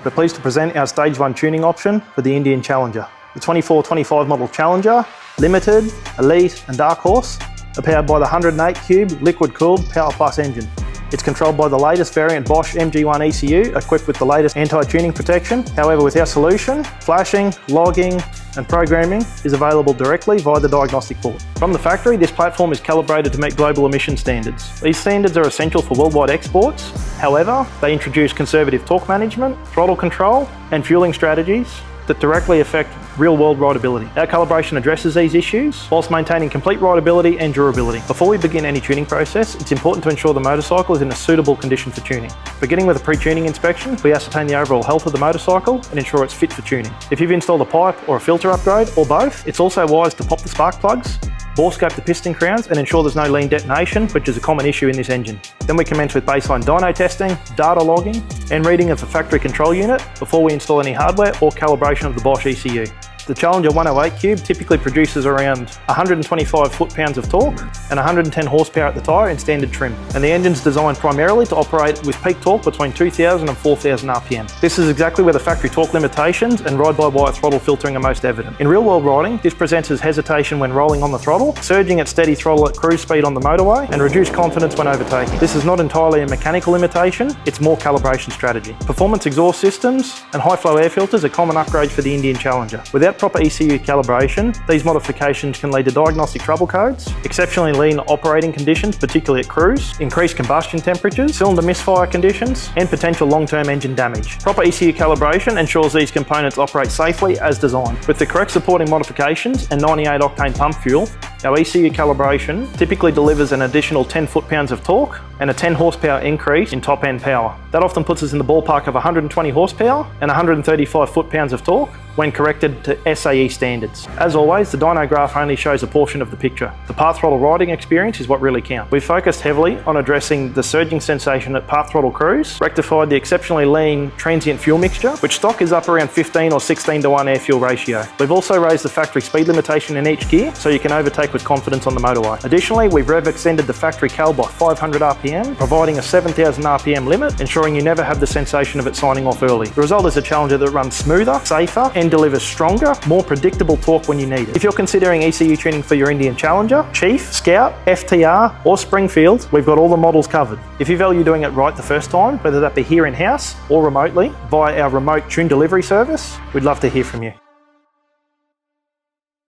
We're pleased to present our Stage 1 tuning option for the Indian Challenger. The 24-25 model Challenger, Limited, Elite and Dark Horse are powered by the 108 cube liquid-cooled PowerPlus engine. It's controlled by the latest variant Bosch MG1 ECU equipped with the latest anti-tuning protection. However, with our solution, flashing, logging and programming is available directly via the diagnostic port. From the factory, this platform is calibrated to meet global emission standards. These standards are essential for worldwide exports. However, they introduce conservative torque management, throttle control and fueling strategies that directly affect real-world rideability. Our calibration addresses these issues whilst maintaining complete rideability and durability. Before we begin any tuning process, it's important to ensure the motorcycle is in a suitable condition for tuning. Beginning with a pre-tuning inspection, we ascertain the overall health of the motorcycle and ensure it's fit for tuning. If you've installed a pipe or a filter upgrade, or both, it's also wise to pop the spark plugs, bore scope the piston crowns and ensure there's no lean detonation, which is a common issue in this engine. Then we commence with baseline dyno testing, data logging and reading of the factory control unit before we install any hardware or calibration of the Bosch ECU. The Challenger 108 cube typically produces around 125 foot-pounds of torque and 110 horsepower at the tyre in standard trim. And the engine's designed primarily to operate with peak torque between 2,000 and 4,000 RPM. This is exactly where the factory torque limitations and ride-by-wire throttle filtering are most evident. In real-world riding, this presents as hesitation when rolling on the throttle, surging at steady throttle at cruise speed on the motorway, and reduced confidence when overtaking. This is not entirely a mechanical limitation, it's more calibration strategy. Performance exhaust systems and high-flow air filters are common upgrades for the Indian Challenger. Without proper ECU calibration, these modifications can lead to diagnostic trouble codes, exceptionally lean operating conditions, particularly at cruise, increased combustion temperatures, cylinder misfire conditions, and potential long-term engine damage. Proper ECU calibration ensures these components operate safely as designed. With the correct supporting modifications and 98 octane pump fuel, our ECU calibration typically delivers an additional 10 foot-pounds of torque and a 10 horsepower increase in top-end power. That often puts us in the ballpark of 120 horsepower and 135 foot-pounds of torque when corrected to SAE standards. As always, the dyno graph only shows a portion of the picture. The part throttle riding experience is what really counts. We've focused heavily on addressing the surging sensation at part throttle cruise, rectified the exceptionally lean transient fuel mixture, which stock is up around 15 or 16 to 1 air-fuel ratio. We've also raised the factory speed limitation in each gear so you can overtake with confidence on the motorway. Additionally, we've rev extended the factory cal by 500 RPM, providing a 7,000 RPM limit, ensuring you never have the sensation of it signing off early. The result is a Challenger that runs smoother, safer, and delivers stronger, more predictable torque when you need it. If you're considering ECU tuning for your Indian Challenger, Chief, Scout, FTR, or Springfield, we've got all the models covered. If you value doing it right the first time, whether that be here in-house or remotely via our remote tune delivery service, we'd love to hear from you.